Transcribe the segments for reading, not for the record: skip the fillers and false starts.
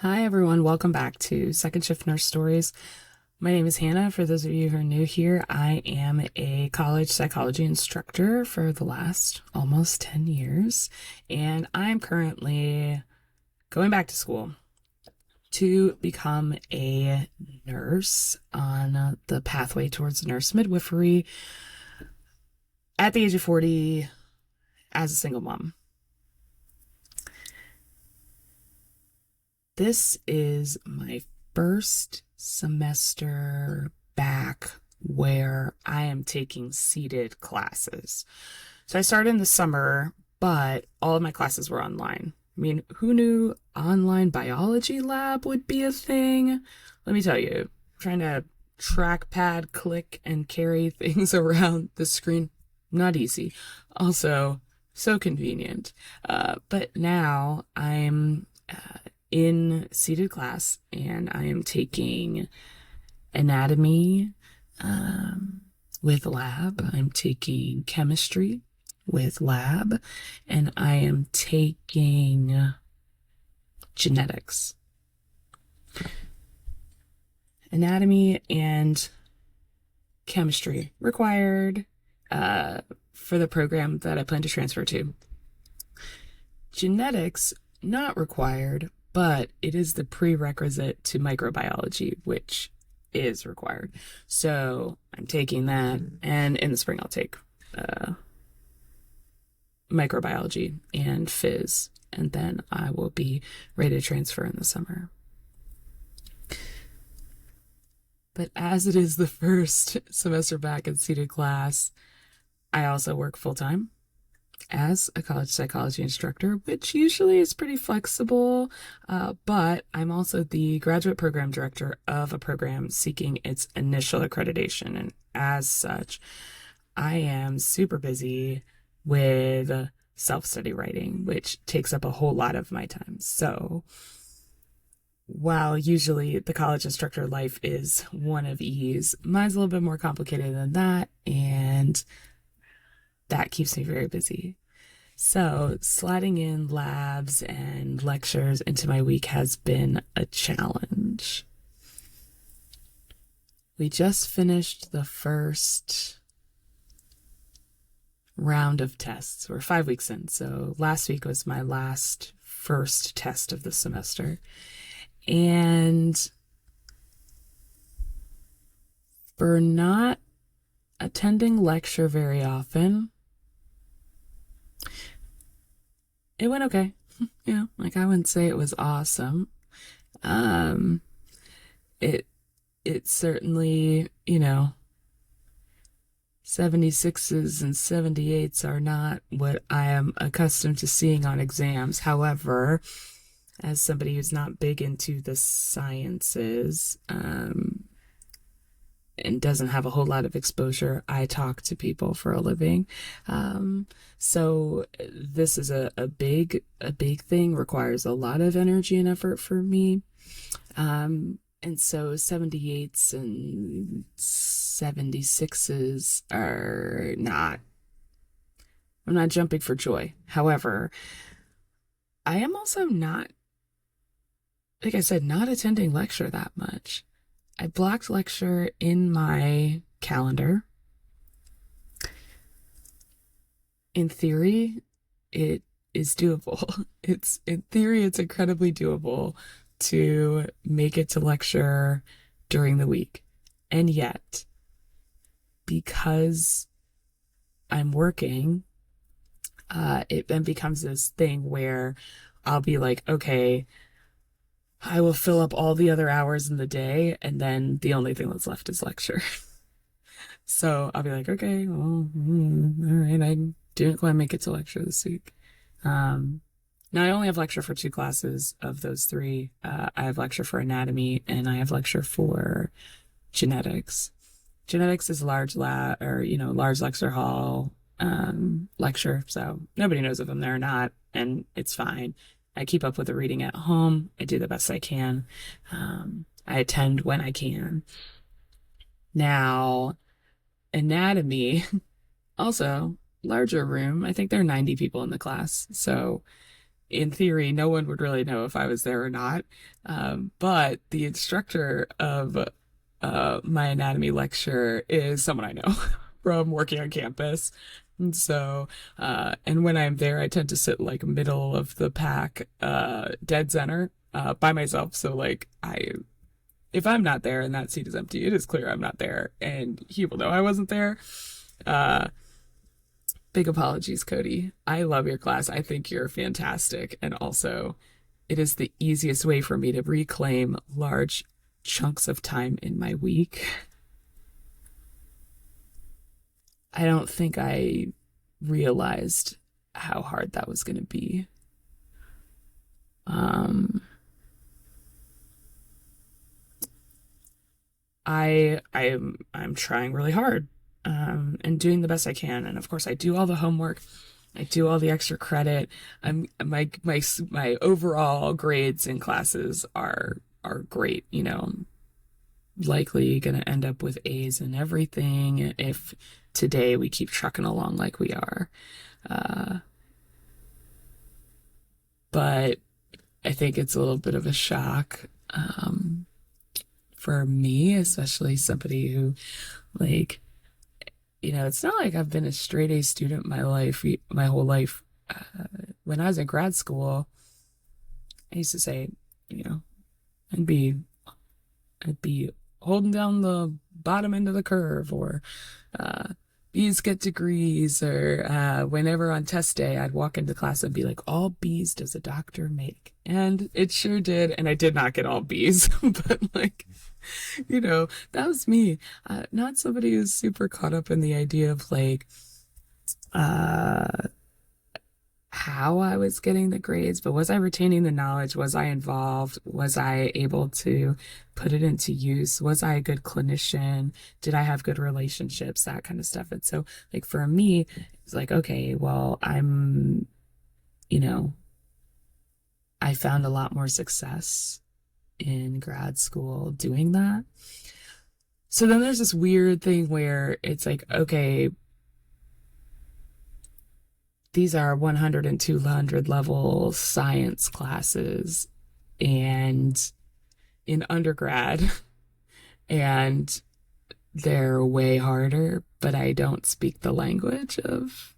Hi, everyone. Welcome back to Second Shift Nurse Stories. My name is Hannah. For those of you who are new here, I am a college psychology instructor for the last almost 10 years, and I'm currently going back to school to become a nurse on the pathway towards nurse midwifery at the age of 40 as a single mom. This is my first semester back where I am taking seated classes. So I started in the summer, but all of my classes were online. I mean, who knew online biology lab would be a thing? Let me tell you, trying to trackpad, click, and carry things around the screen, not easy. Also, so convenient. But now I'm in seated class, and I am taking anatomy with lab. I'm taking chemistry with lab, and I am taking genetics. Anatomy and chemistry required for the program that I plan to transfer to. Genetics not required, but it is the prerequisite to microbiology, which is required. So I'm taking that, and in the spring I'll take microbiology and phys, and then I will be ready to transfer in the summer. But as it is the first semester back in seated class, I also work full-time as a college psychology instructor, which usually is pretty flexible, but I'm also the graduate program director of a program seeking its initial accreditation. And as such, I am super busy with self-study writing, which takes up a whole lot of my time. So while usually the college instructor life is one of ease, mine's a little bit more complicated than that, and that keeps me very busy. So sliding in labs and lectures into my week has been a challenge. We just finished the first round of tests. We're 5 weeks in, so last week was my last first test of the semester. And for not attending lecture very often, it went okay. Like, I wouldn't say it was awesome. It certainly, 76s and 78s are not what I am accustomed to seeing on exams. However, as somebody who's not big into the sciences, and doesn't have a whole lot of exposure, I talk to people for a living. So this is a big thing, requires a lot of energy and effort for me. And so 78s and 76s are not, I'm not jumping for joy. However, I am also not, like I said, not attending lecture that much. I blocked lecture in my calendar. In theory, it is doable. In theory, it's incredibly doable to make it to lecture during the week. And yet, because I'm working, it then becomes this thing where I'll be like, okay, I will fill up all the other hours in the day, and then the only thing that's left is lecture. So I'll be like, okay, well, all right, I didn't quite make it to lecture this week. Now I only have lecture for 2 classes of those 3. I have lecture for anatomy, and I have lecture for genetics. Genetics is large lab, or, large lecture hall lecture, so nobody knows if I'm there or not, and it's fine. I keep up with the reading at home. I do the best I can. I attend when I can. Now, anatomy, also larger room. I think there are 90 people in the class. So in theory, no one would really know if I was there or not. But the instructor of my anatomy lecture is someone I know from working on campus. And so, and when I'm there, I tend to sit like middle of the pack, dead center, by myself. So like if I'm not there and that seat is empty, it is clear I'm not there, and he will know I wasn't there. Uh, Big apologies, Cody. I love your class. I think you're fantastic. And also, it is the easiest way for me to reclaim large chunks of time in my week. I don't think I realized how hard that was going to be. Um, I'm trying really hard, and doing the best I can. And of course, I do all the homework. I do all the extra credit. My overall grades in classes are great. You know, I'm likely going to end up with A's in everything if today we keep trucking along like we are. Uh, but I think it's a little bit of a shock, for me, especially somebody who, like, it's not like I've been a straight A student my whole life. When I was in grad school, I used to say, you know, I'd be I'd be holding down the bottom end of the curve, or uh, B's get degrees, or whenever on test day, I'd walk into class and be like, all B's does a doctor make? And it sure did. And I did not get all B's, but like, that was me. Not somebody who's super caught up in the idea of like, uh, how I was getting the grades, but was I retaining the knowledge? Was I involved? Was I able to put it into use? Was I a good clinician? Did I have good relationships? That kind of stuff. And so, like, for me, it's like, okay, well, you know, I found a lot more success in grad school doing that. So then there's this weird thing where it's like, okay, these are 100 and 200 level science classes and in undergrad, and they're way harder, but I don't speak the language of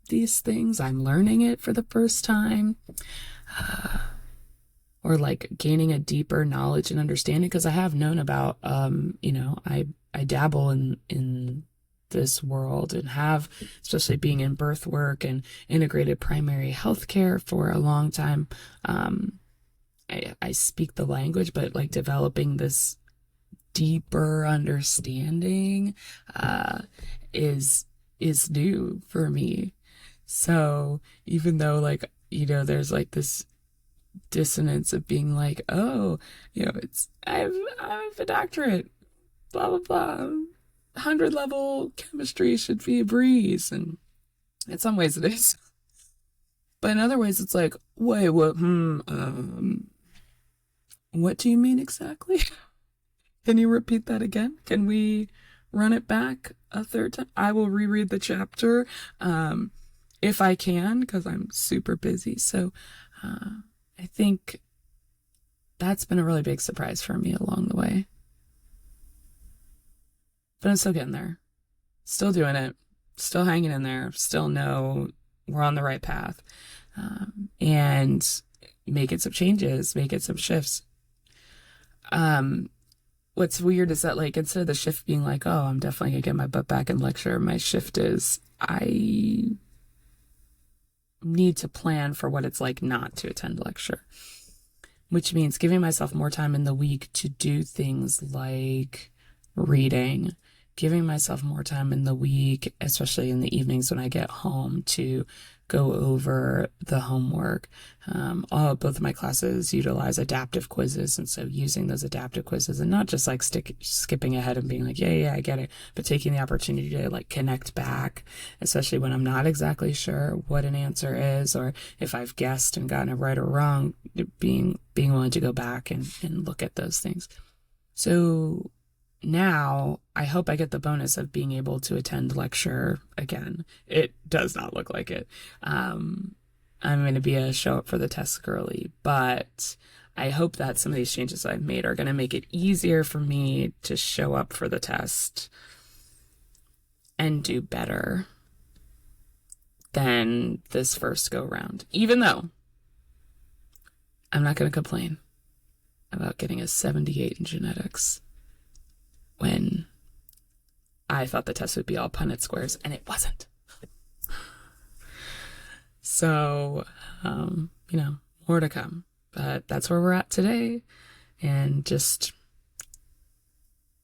these things. I'm learning it for the first time. Or like gaining a deeper knowledge and understanding, because I have known about, I dabble in this world and have, especially being in birth work and integrated primary health care for a long time. I speak the language, but like developing this deeper understanding is new for me. So even though like, there's like this dissonance of being like, oh, I have a doctorate, blah blah blah, 100 level chemistry should be a breeze, and in some ways it is, but in other ways it's like, wait, what do you mean exactly? Can you repeat that again? Can we run it back a third time? I will reread the chapter, if I can, because I'm super busy. So I think that's been a really big surprise for me along the way. But I'm still getting there. Still doing it. Still hanging in there. Still know we're on the right path. And making some changes, making some shifts. What's weird is that, like, instead of the shift being like, oh, I'm definitely gonna get my butt back in lecture, my shift is I need to plan for what it's like not to attend lecture, which means giving myself more time in the week to do things like reading, giving myself more time in the week, especially in the evenings when I get home, to go over the homework. Both of my classes utilize adaptive quizzes, and so using those adaptive quizzes and not just like skipping ahead and being like, yeah, I get it, but taking the opportunity to like connect back, especially when I'm not exactly sure what an answer is, or if I've guessed and gotten it right or wrong, being willing to go back and look at those things. So now I hope I get the bonus of being able to attend lecture again. It does not look like it. I'm going to be a show up for the test girly, but I hope that some of these changes I've made are going to make it easier for me to show up for the test and do better than this first go round. Even though I'm not going to complain about getting a 78 in genetics when I thought the test would be all Punnett squares, and it wasn't. So, more to come. But that's where we're at today, and just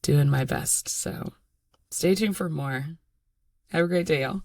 doing my best. So stay tuned for more. Have a great day, y'all.